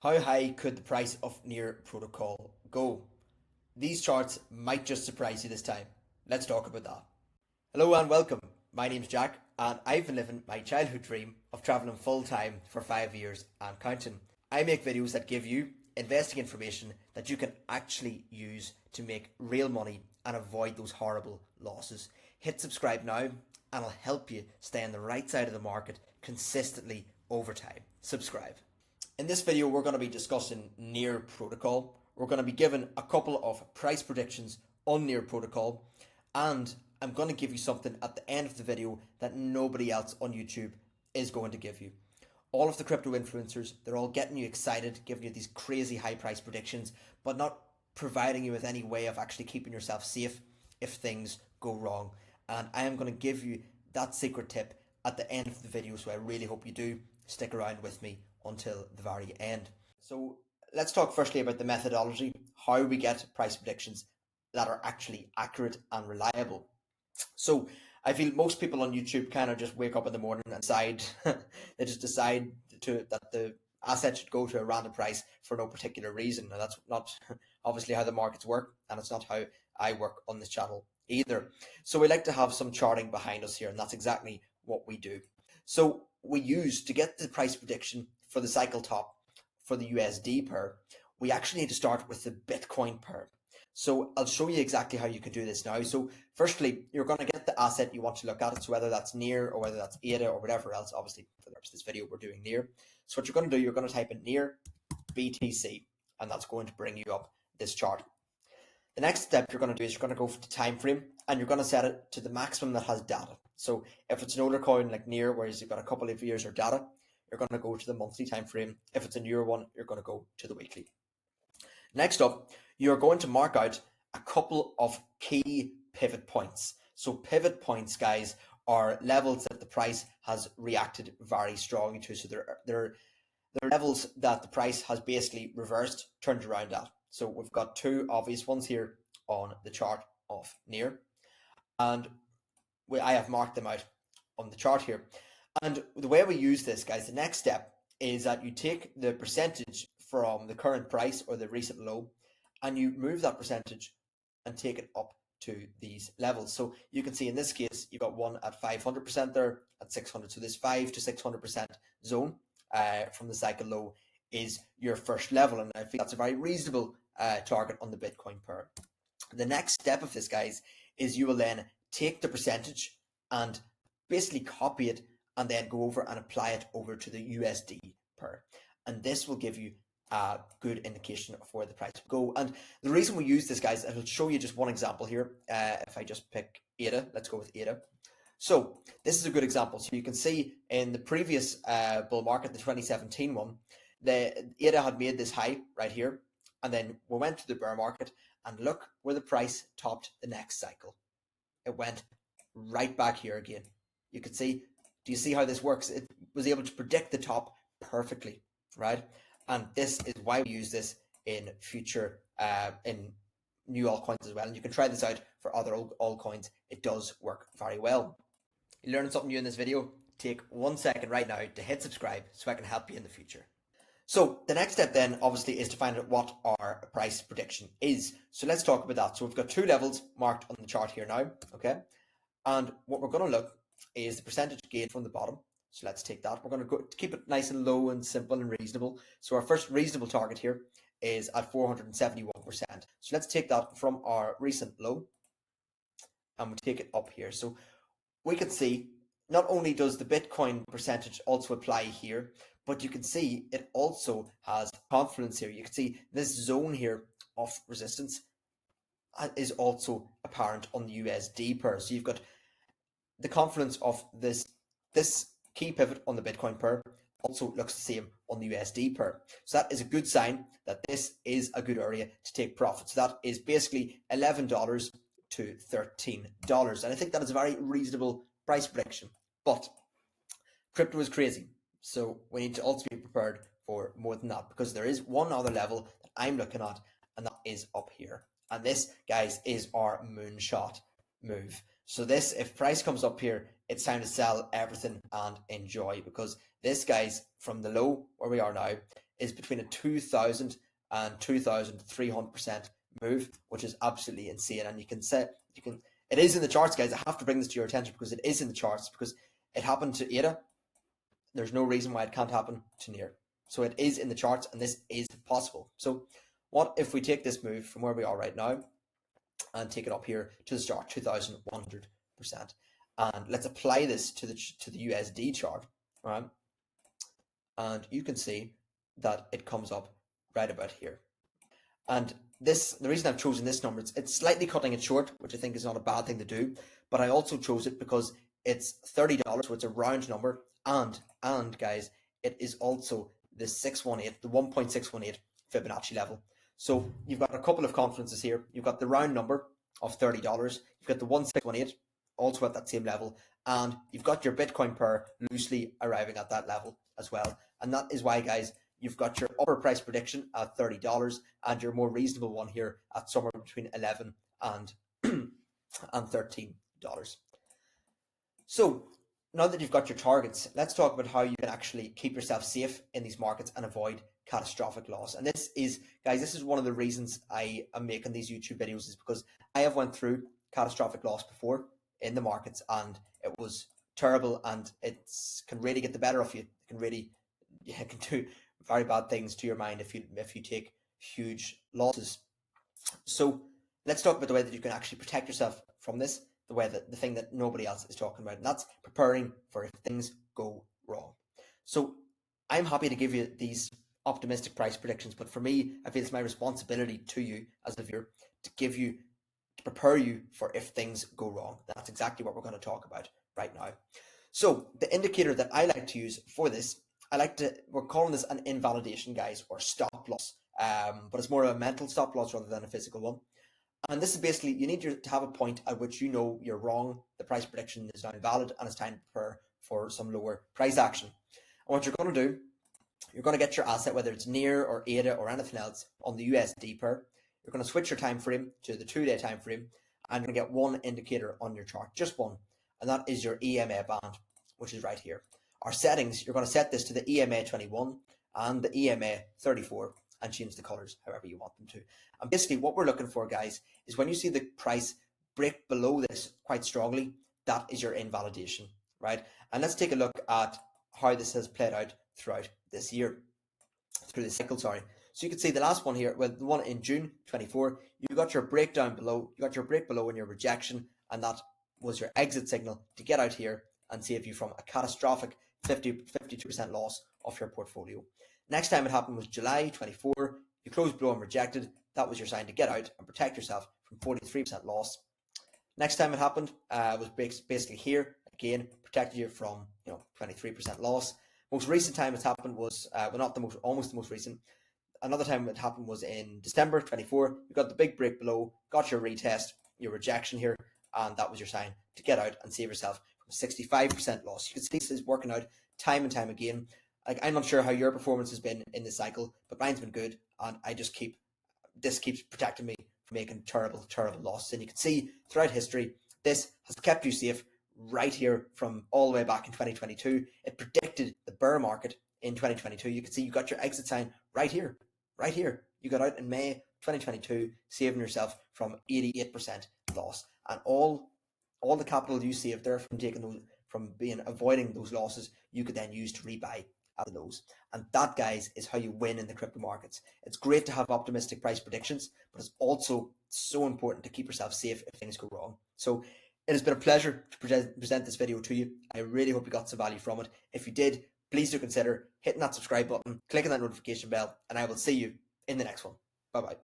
How high could the price of Near Protocol go? These charts might just surprise you this time. Let's talk about that. Hello and welcome. My name's Jack, and I've been living my childhood dream of traveling full time for 5 years and counting. I make videos that give you investing information that you can actually use to make real money and avoid those horrible losses. Hit subscribe now, and I'll help you stay on the right side of the market consistently over time. Subscribe. In this video, we're going to be discussing Near Protocol. We're going to be given a couple of price predictions on Near Protocol, and I'm going to give you something at the end of the video that nobody else on YouTube is going to give you. All of the crypto influencers, they're all getting you excited, giving you these crazy high price predictions, but not providing you with any way of actually keeping yourself safe if things go wrong. And I am going to give you that secret tip at the end of the video, so I really hope you do stick around with me until the very end. So let's talk firstly about the methodology, how we get price predictions that are actually accurate and reliable. So I feel most people on YouTube kind of just wake up in the morning and decide they just decide that the asset should go to a random price for no particular reason. And that's not obviously how the markets work, and it's not how I work on this channel either. So we like to have some charting behind us here, and that's exactly what we do. So we use, to get the price prediction for the cycle top for the USD pair, we actually need to start with the Bitcoin pair. So I'll show you exactly how you can do this now. So firstly, you're going to get the asset you want to look at. So whether that's Near or whether that's ADA or whatever else, obviously for the rest of this video, we're doing Near. So what you're going to do, you're going to type in Near BTC, and that's going to bring you up this chart. The next step you're going to do is you're going to go for the time frame, and you're going to set it to the maximum that has data. So if it's an older coin like Near, whereas you've got a couple of years of data, you're going to go to the monthly time frame. If it's a newer one, you're going to go to the weekly. Next up, you're going to mark out a couple of key pivot points. So pivot points, guys, are levels that the price has reacted very strongly to. So they're levels that the price has basically reversed, turned around at. So we've got two obvious ones here on the chart of Near, and I have marked them out on the chart here. And the way we use this, guys, the next step is that you take the percentage from the current price or the recent low, and you move that percentage and take it up to these levels. So you can see in this case, you've got one at 500% there, at 600. So this 5 to 600% zone from the cycle low is your first level. And I think that's a very reasonable target on the Bitcoin pair. The next step of this, guys, is you will then take the percentage and basically copy it and then go over and apply it over to the USD pair. And this will give you a good indication of where the price will go. And the reason we use this, guys, I'll show you just one example here. If I just pick ADA, let's go with ADA. So this is a good example. So you can see in the previous bull market, the 2017 one, the ADA had made this high right here. And then we went to the bear market, and look where the price topped the next cycle. It went right back here again. You can see, do you see how this works? It was able to predict the top perfectly, right? And this is why we use this in future, in new altcoins as well. And you can try this out for other altcoins. It does work very well. You learned something new in this video? Take 1 second right now to hit subscribe so I can help you in the future. So the next step then obviously is to find out what our price prediction is. So let's talk about that. So we've got two levels marked on the chart here now, okay? And what we're going to look is the percentage gain from the bottom. So let's take that. We're going to keep it nice and low and simple and reasonable. So our first reasonable target here is at 471%. So let's take that from our recent low and we take it up here. So we can see not only does the Bitcoin percentage also apply here, but you can see it also has confluence here. You can see this zone here of resistance is also apparent on the USD pair. So you've got the confluence of this key pivot on the Bitcoin pair also looks the same on the USD pair. So that is a good sign that this is a good area to take profit. So that is basically $11 to $13. And I think that is a very reasonable price prediction. But crypto is crazy. So we need to also be prepared for more than that, because there is one other level that I'm looking at, and that is up here. And this, guys, is our moonshot move. So this, if price comes up here, it's time to sell everything and enjoy, because this, guys, from the low where we are now, is between a 2,000 and 2,300% move, which is absolutely insane. And it is in the charts, guys. I have to bring this to your attention because it is in the charts, because it happened to ADA. There's no reason why it can't happen to NEAR. So it is in the charts, and this is possible. So what if we take this move from where we are right now and take it up here to the start, 2,100%, and let's apply this to the USD chart, right? And you can see that it comes up right about here. And the reason I've chosen this number, it's slightly cutting it short, which I think is not a bad thing to do, but I also chose it because it's $30, so it's a round number, and guys, it is also the 1.618 Fibonacci level. So you've got a couple of confidences here. You've got the round number of $30. You've got the 1.618 also at that same level, and you've got your Bitcoin pair loosely arriving at that level as well. And that is why, guys, you've got your upper price prediction at $30 and your more reasonable one here at somewhere between $11 and $13. So now that you've got your targets, let's talk about how you can actually keep yourself safe in these markets and avoid catastrophic loss. And this is, guys, this is one of the reasons I am making these YouTube videos, is because I have went through catastrophic loss before in the markets, and it was terrible, and it can really get the better of you. It can do very bad things to your mind if you take huge losses. So let's talk about the way that you can actually protect yourself from this, the thing that nobody else is talking about, and that's preparing for if things go wrong. So I'm happy to give you these optimistic price predictions, but for me, I feel it's my responsibility to you as a viewer to prepare you for if things go wrong. That's exactly what we're going to talk about right now. So the indicator that I like to use for this, we're calling this an invalidation, guys, or stop loss, but it's more of a mental stop loss rather than a physical one. And this is basically, you need to have a point at which you know you're wrong, the price prediction is now invalid, and it's time to prepare for some lower price action. And what you're going to do, you're going to get your asset, whether it's NEAR or ADA or anything else, on the USD pair. You're going to switch your time frame to the 2-day time frame, and you're going to get one indicator on your chart, just one, and that is your EMA band, which is right here. Our settings, you're going to set this to the EMA 21 and the EMA 34 and change the colors however you want them to. And basically what we're looking for, guys, is when you see the price break below this quite strongly, that is your invalidation, right? And let's take a look at how this has played out throughout this year, through the cycle, sorry. So you can see the last one here, well, the one in June 24, you got your breakdown below, you got your break below and your rejection, and that was your exit signal to get out here and save you from a catastrophic 52% loss of your portfolio. Next time it happened was July 24, you closed below and rejected, that was your sign to get out and protect yourself from 43% loss. Next time it happened was basically here, again, protected you from 23% loss. Most recent time it's happened was, almost the most recent. Another time it happened was in December 24. You got the big break below, got your retest, your rejection here, and that was your sign to get out and save yourself from 65% loss. You can see this is working out time and time again. Like, I'm not sure how your performance has been in this cycle, but mine's been good, and this keeps protecting me from making terrible losses. And you can see throughout history, this has kept you safe right here from all the way back in 2022. It predicted the bear market in 2022. You can see you got your exit sign right here. You got out in May 2022, saving yourself from 88% loss. And all the capital you saved there from avoiding those losses, you could then use to rebuy out of those. And that, guys, is how you win in the crypto markets. It's great to have optimistic price predictions, but it's also so important to keep yourself safe if things go wrong. So it has been a pleasure to present this video to you. I really hope you got some value from it. If you did, please do consider hitting that subscribe button, clicking that notification bell, and I will see you in the next one. Bye-bye.